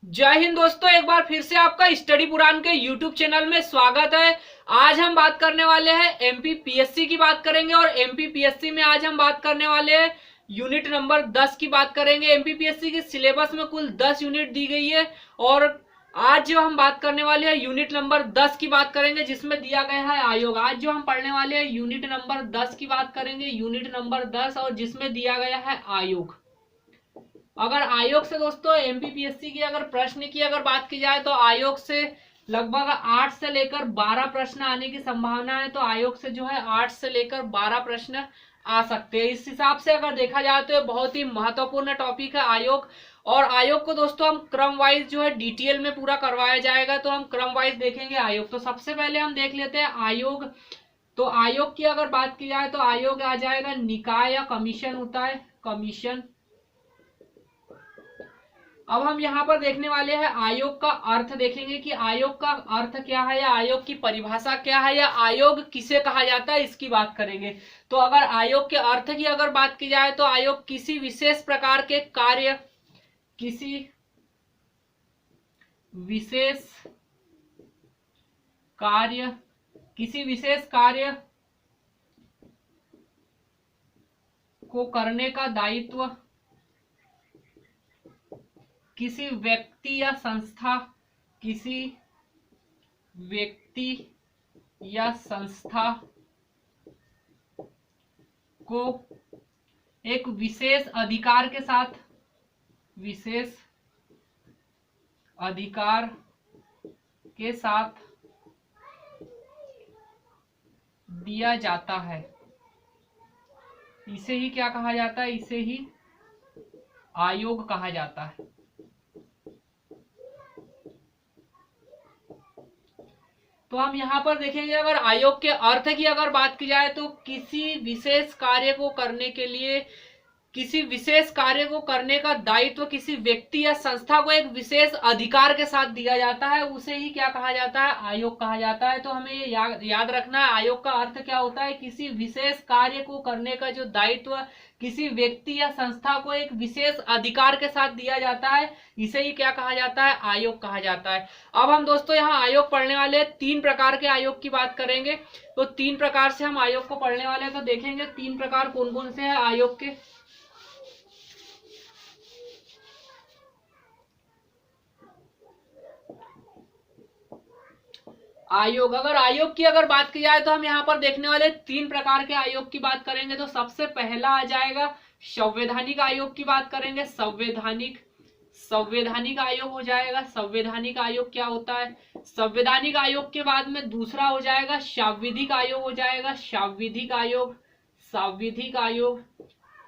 जय हिंद दोस्तों, एक बार फिर से आपका स्टडी पुराण के यूट्यूब चैनल में स्वागत है। आज हम बात करने वाले हैं एमपीपीएससी की बात करेंगे और एमपीपीएससी में आज हम बात करने वाले हैं यूनिट नंबर 10 की बात करेंगे। एमपीपीएससी के सिलेबस में कुल 10 यूनिट दी गई है और आज जो हम बात करने वाले हैं यूनिट नंबर 10 की बात करेंगे जिसमें दिया गया है आयोग। आज जो हम पढ़ने वाले हैं यूनिट नंबर 10 की बात करेंगे, यूनिट नंबर 10 और जिसमें दिया गया है आयोग। अगर आयोग से दोस्तों एमपीपीएससी की अगर प्रश्न की अगर बात की जाए तो आयोग से लगभग 8 से लेकर 12 प्रश्न आने की संभावना है। तो आयोग से जो है 8 से लेकर 12 प्रश्न आ सकते हैं। इस हिसाब से अगर देखा जाए तो ये बहुत ही महत्वपूर्ण टॉपिक है आयोग। और आयोग को दोस्तों हम क्रम वाइज जो है डिटेल में पूरा करवाया जाएगा, तो हम क्रम वाइज देखेंगे आयोग। तो सबसे पहले हम देख लेते हैं आयोग। तो आयोग की अगर बात की जाए तो आयोग आ जाएगा निकाय या कमीशन होता है, कमीशन। अब हम यहाँ पर देखने वाले हैं आयोग का अर्थ देखेंगे कि आयोग का अर्थ क्या है या आयोग की परिभाषा क्या है या आयोग किसे कहा जाता है, इसकी बात करेंगे। तो अगर आयोग के अर्थ की अगर बात की जाए तो आयोग किसी विशेष प्रकार के कार्य, किसी विशेष कार्य, किसी विशेष कार्य को करने का दायित्व किसी व्यक्ति या संस्था, किसी व्यक्ति या संस्था को एक विशेष अधिकार के साथ, विशेष अधिकार के साथ दिया जाता है, इसे ही क्या कहा जाता है, इसे ही आयोग कहा जाता है। तो हम यहाँ पर देखेंगे अगर आयोग के अर्थ की अगर बात की जाए तो किसी विशेष कार्य को करने के लिए, किसी विशेष कार्य को करने का दायित्व किसी व्यक्ति या संस्था को एक विशेष अधिकार के साथ दिया जाता है, उसे ही क्या कहा जाता है, आयोग कहा जाता है। तो हमें ये याद रखना है आयोग का अर्थ क्या होता है, किसी विशेष कार्य को करने का जो दायित्व किसी व्यक्ति या संस्था को एक विशेष अधिकार के साथ दिया जाता है, इसे ही क्या कहा जाता है, आयोग कहा जाता है। अब हम दोस्तों यहाँ आयोग पढ़ने वाले हैं, 3 प्रकार के आयोग की बात करेंगे। तो 3 प्रकार से हम आयोग को पढ़ने वाले हैं। तो देखेंगे 3 प्रकार कौन कौन से हैं आयोग के। आयोग, अगर आयोग की अगर बात की जाए तो हम यहाँ पर देखने वाले 3 प्रकार के आयोग की बात करेंगे। तो सबसे पहला आ जाएगा संवैधानिक आयोग की बात करेंगे। संवैधानिक आयोग हो जाएगा। संवैधानिक आयोग क्या होता है, संवैधानिक आयोग के बाद में दूसरा हो जाएगा सांविधिक आयोग हो जाएगा, सांविधिक आयोग, सांविधिक आयोग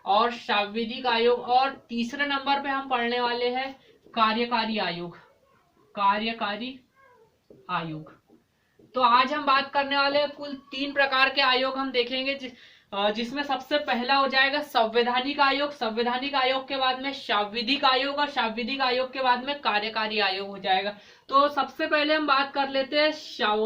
और सांविधिक आयोग। और तीसरे नंबर पे हम पढ़ने वाले हैं कार्यकारी आयोग, कार्यकारी आयोग। तो आज हम बात करने वाले हैं कुल 3 प्रकार के आयोग हम देखेंगे, जिसमें सबसे पहला हो जाएगा संवैधानिक आयोग। संवैधानिक आयोग के बाद में सांविधिक आयोग और सांविधिक आयोग के बाद में कार्यकारी आयोग हो जाएगा। तो सबसे पहले हम बात कर लेते हैं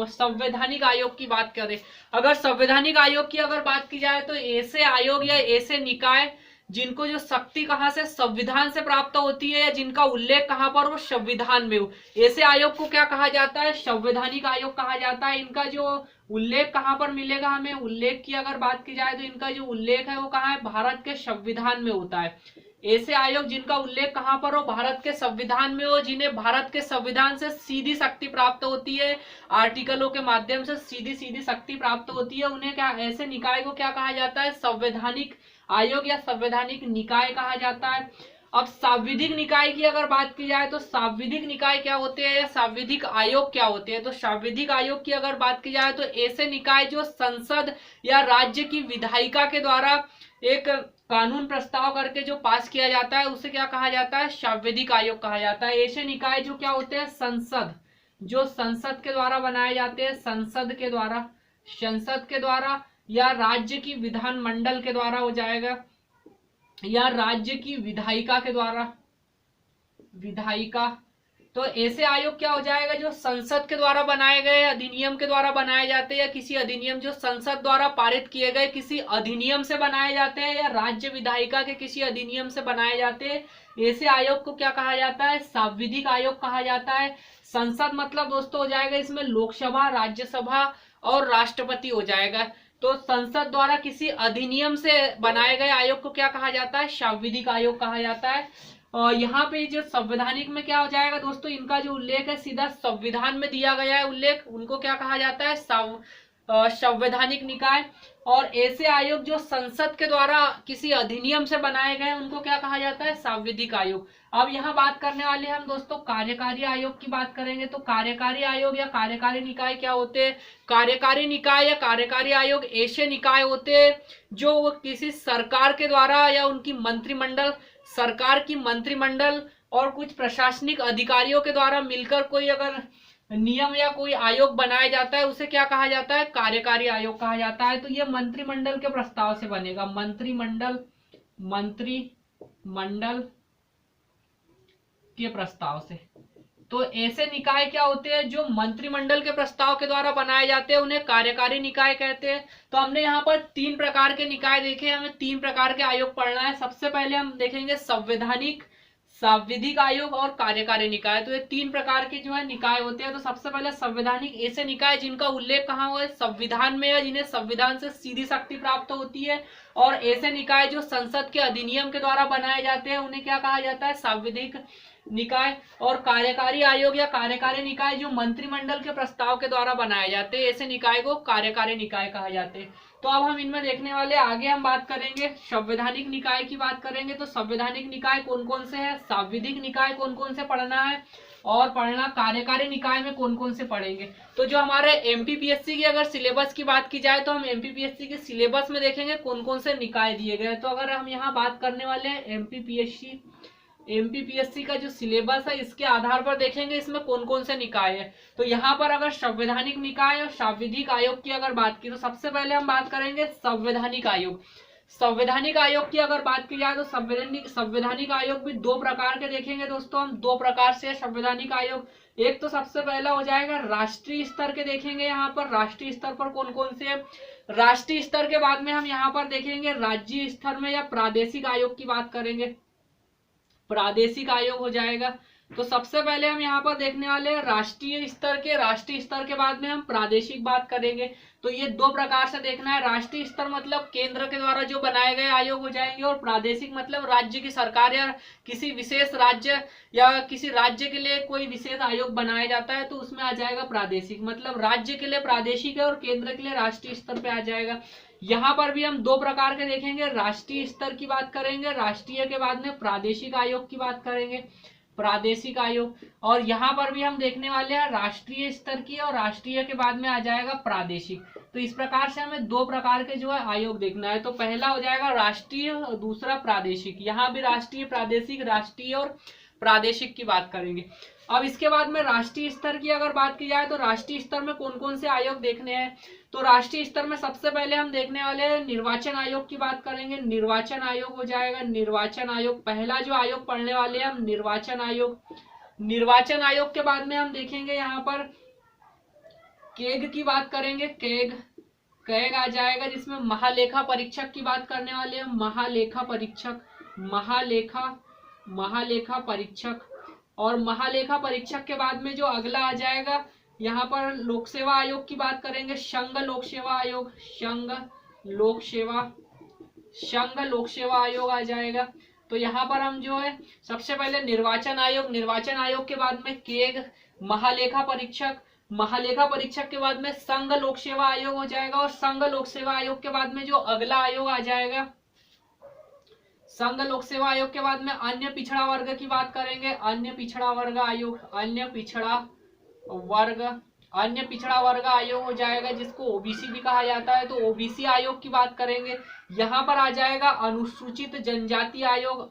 संवैधानिक आयोग की बात करें। अगर संवैधानिक आयोग की अगर बात की जाए तो ऐसे आयोग या ऐसे निकाय जिनको जो शक्ति कहाँ से, संविधान से प्राप्त होती है या जिनका उल्लेख कहाँ पर हो, संविधान में हो, ऐसे आयोग को क्या कहा जाता है, संवैधानिक आयोग कहा जाता है। इनका जो उल्लेख कहाँ पर मिलेगा हमें, उल्लेख की अगर बात की जाए तो इनका जो उल्लेख है वो कहाँ है, भारत के संविधान में होता है। ऐसे आयोग जिनका उल्लेख कहाँ पर हो, भारत के संविधान में हो, जिन्हें भारत के संविधान से सीधी शक्ति प्राप्त होती है, आर्टिकलों के माध्यम से सीधी शक्ति प्राप्त होती है, उन्हें क्या, ऐसे निकाय को क्या कहा जाता है, संवैधानिक आयोग या संवैधानिक निकाय कहा जाता है। अब सांविधिक निकाय की अगर बात की जाए तो सांविधिक निकाय क्या होते हैं या सांविधिक आयोग क्या होते हैं। तो सांविधिक आयोग की अगर बात की जाए तो ऐसे निकाय जो संसद या राज्य की विधायिका के द्वारा एक कानून प्रस्ताव करके जो पास किया जाता है उसे क्या कहा जाता है, सांविधिक आयोग कहा जाता है। ऐसे निकाय जो क्या होते हैं, संसद, जो संसद के द्वारा बनाए जाते हैं, संसद के द्वारा या राज्य की विधानमंडल के द्वारा हो जाएगा या राज्य की विधायिका के द्वारा, विधायिका। तो ऐसे आयोग क्या हो जाएगा, जो संसद के द्वारा बनाए गए अधिनियम के द्वारा बनाए जाते हैं, या किसी अधिनियम जो संसद द्वारा पारित किए गए किसी अधिनियम से बनाए जाते हैं, या राज्य विधायिका के किसी अधिनियम से बनाए जाते हैं, ऐसे आयोग को क्या कहा जाता है, सांविधिक आयोग कहा जाता है। संसद मतलब दोस्तों हो जाएगा इसमें लोकसभा, राज्यसभा और राष्ट्रपति हो जाएगा। तो संसद द्वारा किसी अधिनियम से बनाए गए आयोग को क्या कहा जाता है, सांविधिक आयोग कहा जाता है। और यहाँ पे जो संवैधानिक में क्या हो जाएगा दोस्तों, इनका जो उल्लेख है सीधा संविधान में दिया गया है उल्लेख, उनको क्या कहा जाता है, संवैधानिक निकाय। और ऐसे आयोग जो संसद के द्वारा किसी अधिनियम से बनाए गए उनको क्या कहा जाता है, सांविधिक आयोग। अब यहाँ बात करने वाले हम दोस्तों कार्यकारी आयोग की बात करेंगे। तो कार्यकारी आयोग या कार्यकारी निकाय क्या होते हैं, कार्यकारी निकाय या कार्यकारी आयोग ऐसे निकाय होते हैं जो किसी सरकार के द्वारा या उनकी मंत्रिमंडल, सरकार की मंत्रिमंडल और कुछ प्रशासनिक अधिकारियों के द्वारा मिलकर कोई अगर नियम या कोई आयोग बनाया जाता है उसे क्या कहा जाता है, कार्यकारी आयोग कहा जाता है। तो ये मंत्रिमंडल के प्रस्ताव से बनेगा, मंत्रिमंडल के प्रस्ताव से। तो ऐसे निकाय क्या होते हैं जो मंत्रिमंडल के प्रस्ताव के द्वारा बनाए जाते हैं, उन्हें कार्यकारी निकाय कहते हैं। तो हमने यहाँ पर 3 प्रकार के निकाय देखे, हमें 3 प्रकार के आयोग पढ़ना है। सबसे पहले हम देखेंगे संवैधानिक, सांविधिक आयोग और कार्यकारी निकाय। तो ये 3 प्रकार के जो है निकाय होते हैं। तो सबसे पहले संवैधानिक, ऐसे निकाय जिनका उल्लेख कहाँ हुआ है, संविधान में, या जिन्हें संविधान से सीधी शक्ति प्राप्त होती है। और ऐसे निकाय जो संसद के अधिनियम के द्वारा बनाए जाते हैं उन्हें क्या कहा जाता है, सांविधिक निकाय। और कार्यकारी आयोग या कार्यकारी निकाय जो मंत्रिमंडल के प्रस्ताव के द्वारा बनाए जाते हैं, ऐसे निकाय को कार्यकारी निकाय कहा जाते हैं। तो अब हम इनमें देखने वाले, आगे हम बात करेंगे संवैधानिक निकाय की बात करेंगे। तो संवैधानिक निकाय कौन कौन से है, सांविधिक निकाय कौन कौन से पढ़ना है और पढ़ना कार्यकारी निकाय में कौन कौन से पढ़ेंगे। तो जो हमारे एमपीपीएससी की अगर सिलेबस की बात की जाए तो हम एमपीपीएससी के सिलेबस में देखेंगे कौन कौन से निकाय दिए गए। तो अगर हम यहाँ बात करने वाले हैं एमपीपीएससी का जो सिलेबस है इसके आधार पर देखेंगे इसमें कौन कौन से निकाय है। तो यहाँ पर अगर संवैधानिक निकाय और सांविधिक आयोग की अगर बात की तो सबसे पहले हम बात करेंगे संवैधानिक आयोग। संवैधानिक आयोग की अगर बात की जाए तो संवैधानिक आयोग भी 2 प्रकार के देखेंगे दोस्तों हम, 2 प्रकार से संवैधानिक आयोग। एक तो सबसे पहला हो जाएगा राष्ट्रीय स्तर के देखेंगे, यहाँ पर राष्ट्रीय स्तर पर कौन कौन से, राष्ट्रीय स्तर के बाद में हम यहाँ पर देखेंगे राज्य स्तर में या प्रादेशिक आयोग की बात करेंगे, प्रादेशिक आयोग हो जाएगा। तो सबसे पहले हम यहाँ पर देखने वाले हैं राष्ट्रीय स्तर के बाद में हम प्रादेशिक बात करेंगे। तो ये 2 प्रकार से देखना है, राष्ट्रीय स्तर मतलब केंद्र के द्वारा जो बनाए गए आयोग हो जाएंगे, और प्रादेशिक मतलब राज्य की सरकार या किसी विशेष राज्य या किसी राज्य के लिए कोई विशेष आयोग बनाया जाता है तो उसमें आ जाएगा प्रादेशिक। मतलब राज्य के लिए प्रादेशिक है और केंद्र के लिए राष्ट्रीय स्तर पे आ जाएगा। यहाँ पर भी हम 2 प्रकार के देखेंगे, राष्ट्रीय स्तर की बात करेंगे, राष्ट्रीय के बाद में प्रादेशिक आयोग की बात करेंगे, प्रादेशिक आयोग। और यहाँ पर भी हम देखने वाले हैं राष्ट्रीय स्तर की, और राष्ट्रीय के बाद में आ जाएगा प्रादेशिक। तो इस प्रकार से हमें 2 प्रकार के जो है आयोग देखना है। तो पहला हो जाएगा राष्ट्रीय और दूसरा प्रादेशिक। यहाँ भी राष्ट्रीय, प्रादेशिक, राष्ट्रीय और प्रादेशिक की बात करेंगे। अब इसके बाद में राष्ट्रीय स्तर की अगर बात की जाए तो राष्ट्रीय स्तर में कौन कौन से आयोग देखने हैं। तो राष्ट्रीय स्तर में सबसे पहले हम देखने वाले हैं निर्वाचन आयोग की बात करेंगे। निर्वाचन आयोग हो जाएगा, निर्वाचन आयोग पहला जो आयोग पढ़ने वाले हैं हम, निर्वाचन आयोग। निर्वाचन आयोग के बाद में हम देखेंगे यहाँ पर केग की बात करेंगे, केग आ जाएगा, जिसमें महालेखा परीक्षक की बात करने वाले हैं, महालेखा परीक्षक, महालेखा परीक्षक। और महालेखा परीक्षक के बाद में जो अगला आ जाएगा यहाँ पर लोक सेवा आयोग की बात करेंगे, संघ लोक सेवा आयोग, संघ लोक सेवा आयोग आ जाएगा। तो यहाँ पर हम जो है सबसे पहले निर्वाचन आयोग के बाद में केग, महालेखा परीक्षक के बाद में संघ लोक सेवा आयोग हो जाएगा। और संघ लोक सेवा आयोग के बाद में जो अगला आयोग आ जाएगा, संघ लोक सेवा आयोग के बाद में अन्य पिछड़ा वर्ग की बात करेंगे, अन्य पिछड़ा वर्ग आयोग, अन्य पिछड़ा वर्ग आयोग हो जाएगा, जिसको ओबीसी भी कहा जाता है। तो ओबीसी आयोग की बात करेंगे। यहाँ पर आ जाएगा अनुसूचित जनजाति आयोग,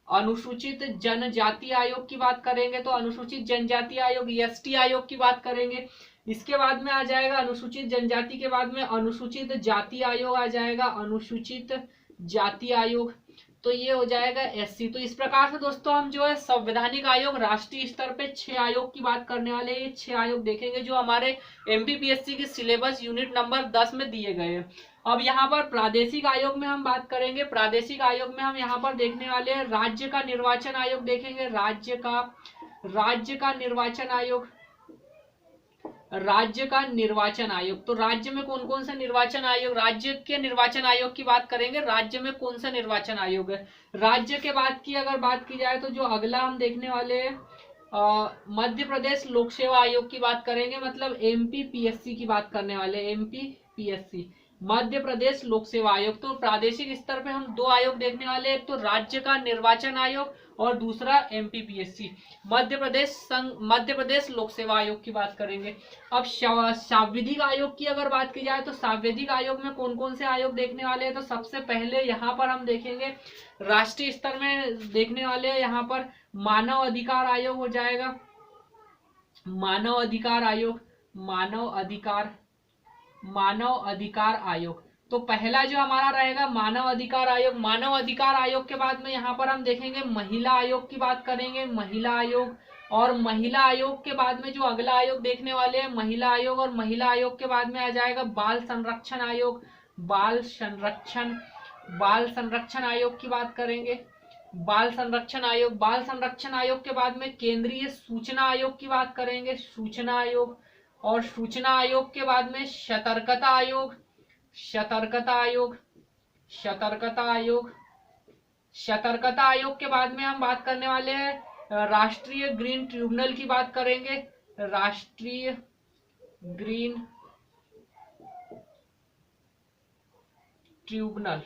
अनुसूचित जनजाति आयोग की बात करेंगे। तो अनुसूचित जनजाति आयोग, एसटी आयोग की बात करेंगे। इसके बाद में आ जाएगा अनुसूचित जनजाति के बाद में अनुसूचित जाति आयोग आ जाएगा, अनुसूचित जाति आयोग। तो ये हो जाएगा SC। तो इस प्रकार से दोस्तों हम जो है संवैधानिक आयोग राष्ट्रीय स्तर पे 6 आयोग की बात करने वाले हैं। ये 6 आयोग देखेंगे जो हमारे MPPSC की सिलेबस यूनिट नंबर 10 में दिए गए हैं। अब यहाँ पर प्रादेशिक आयोग में हम बात करेंगे। प्रादेशिक आयोग में हम यहाँ पर देखने वाले हैं राज्य का निर्वाचन आयोग देखेंगे। राज्य का निर्वाचन आयोग, राज्य का निर्वाचन आयोग। तो राज्य में कौन कौन सा निर्वाचन आयोग, राज्य के निर्वाचन आयोग की बात करेंगे। राज्य में कौन सा निर्वाचन आयोग है। राज्य के बाद की अगर बात की जाए तो जो अगला हम देखने वाले हैं मध्य प्रदेश लोक सेवा आयोग की बात करेंगे, मतलब MPPSC की बात करने वाले। MPPSC मध्य प्रदेश लोक सेवा आयोग। तो प्रादेशिक स्तर पे हम 2 आयोग देखने वाले हैं, एक तो राज्य का निर्वाचन आयोग और दूसरा MPPSC मध्य प्रदेश लोक सेवा आयोग की बात करेंगे। अब सांविधिक आयोग की अगर बात की जाए तो सांविधिक आयोग में कौन कौन से आयोग देखने वाले हैं। तो सबसे पहले यहाँ पर हम देखेंगे राष्ट्रीय स्तर में देखने वाले हैं, यहाँ पर मानव अधिकार आयोग हो जाएगा। मानव अधिकार आयोग, मानव अधिकार आयोग। तो पहला जो हमारा रहेगा मानव अधिकार आयोग। मानव अधिकार आयोग के बाद में यहाँ पर हम देखेंगे महिला आयोग की बात करेंगे, महिला आयोग। और महिला आयोग के बाद में जो अगला आयोग देखने वाले हैं महिला आयोग, और महिला आयोग के बाद में आ जाएगा बाल संरक्षण आयोग। बाल संरक्षण आयोग की बात करेंगे, बाल संरक्षण आयोग। बाल संरक्षण आयोग के बाद में केंद्रीय सूचना आयोग की बात करेंगे, सूचना आयोग। और सूचना आयोग के बाद में सतर्कता आयोग, सतर्कता आयोग। सतर्कता आयोग के बाद में हम बात करने वाले हैं राष्ट्रीय ग्रीन ट्रिब्यूनल की बात करेंगे, राष्ट्रीय ग्रीन ट्रिब्यूनल।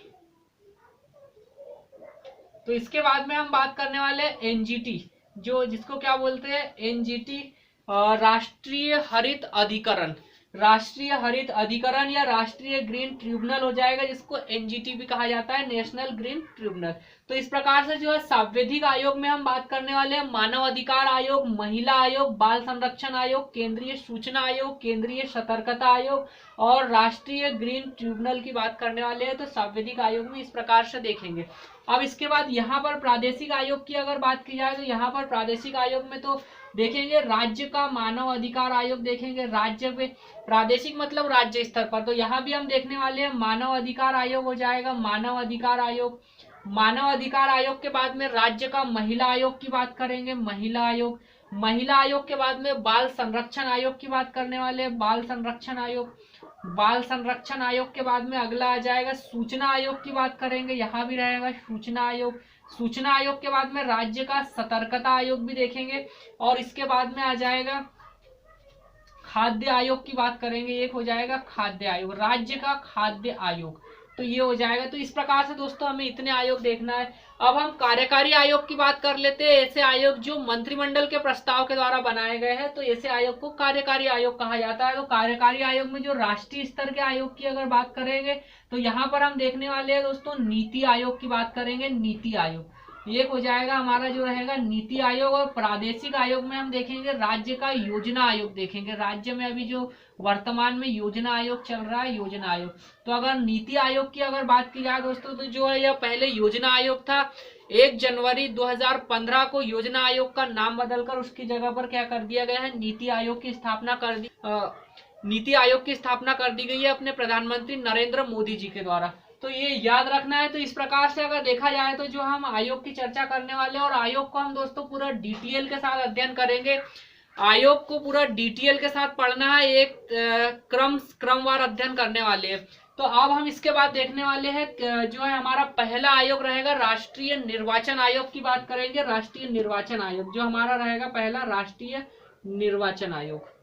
तो इसके बाद में हम बात करने वाले हैं NGT, जो जिसको क्या बोलते हैं NGT, राष्ट्रीय हरित अधिकरण। राष्ट्रीय हरित अधिकरण या राष्ट्रीय ग्रीन ट्रिब्यूनल हो जाएगा, जिसको NGT भी कहा जाता है, नेशनल ग्रीन ट्रिब्यूनल। तो इस प्रकार से जो है सांविधिक आयोग में हम बात करने वाले हैं मानव अधिकार आयोग, महिला आयोग, बाल संरक्षण आयोग, केंद्रीय सूचना आयोग, केंद्रीय सतर्कता आयोग और राष्ट्रीय ग्रीन ट्रिब्यूनल की बात करने वाले हैं। तो सांविधिक आयोग में इस प्रकार से देखेंगे। अब इसके बाद यहाँ पर प्रादेशिक आयोग की अगर बात की जाए तो यहाँ पर प्रादेशिक आयोग में तो देखेंगे राज्य का मानव अधिकार आयोग देखेंगे। राज्य पे प्रादेशिक मतलब राज्य स्तर पर, तो यहाँ भी हम देखने वाले हैं मानव अधिकार आयोग हो जाएगा, मानव अधिकार आयोग। मानव अधिकार आयोग के बाद में राज्य का महिला आयोग की बात करेंगे, महिला आयोग। महिला आयोग के बाद में बाल संरक्षण आयोग की बात करने वाले हैं, बाल संरक्षण आयोग। बाल संरक्षण आयोग के बाद में अगला आ जाएगा सूचना आयोग की बात करेंगे, यहाँ भी रहेगा सूचना आयोग। सूचना आयोग के बाद में राज्य का सतर्कता आयोग भी देखेंगे और इसके बाद में आ जाएगा खाद्य आयोग की बात करेंगे, एक हो जाएगा खाद्य आयोग, राज्य का खाद्य आयोग। तो ये हो जाएगा। तो इस प्रकार से दोस्तों हमें इतने आयोग देखना है। अब हम कार्यकारी आयोग की बात कर लेते हैं। ऐसे आयोग जो मंत्रिमंडल के प्रस्ताव के द्वारा बनाए गए हैं, तो ऐसे आयोग को कार्यकारी आयोग कहा जाता है। तो कार्यकारी आयोग में जो राष्ट्रीय स्तर के आयोग की अगर बात करेंगे तो यहाँ पर हम देखने वाले हैं दोस्तों नीति आयोग की बात करेंगे, नीति आयोग। एक हो जाएगा हमारा जो रहेगा नीति आयोग। और प्रादेशिक आयोग में हम देखेंगे राज्य का योजना आयोग देखेंगे। राज्य में अभी जो वर्तमान में योजना आयोग चल रहा है, योजना आयोग। तो अगर नीति आयोग की अगर बात की जाए दोस्तों, तो जो है यह पहले योजना आयोग था। 1 जनवरी 2015 को योजना आयोग का नाम बदलकर उसकी जगह पर क्या कर दिया गया है, नीति आयोग की स्थापना कर दी। नीति आयोग की स्थापना कर दी गई है अपने प्रधानमंत्री नरेंद्र मोदी जी के द्वारा। तो ये याद रखना है। तो इस प्रकार से अगर देखा जाए तो जो हम आयोग की चर्चा करने वाले हैं, और आयोग को हम दोस्तों पूरा डिटेल के साथ अध्ययन करेंगे। आयोग को पूरा डिटेल के साथ पढ़ना है, एक क्रमवार अध्ययन करने वाले हैं। तो अब हम इसके बाद देखने वाले हैं जो है हमारा पहला आयोग रहेगा राष्ट्रीय निर्वाचन आयोग की बात करेंगे। राष्ट्रीय निर्वाचन आयोग जो हमारा रहेगा पहला, राष्ट्रीय निर्वाचन आयोग।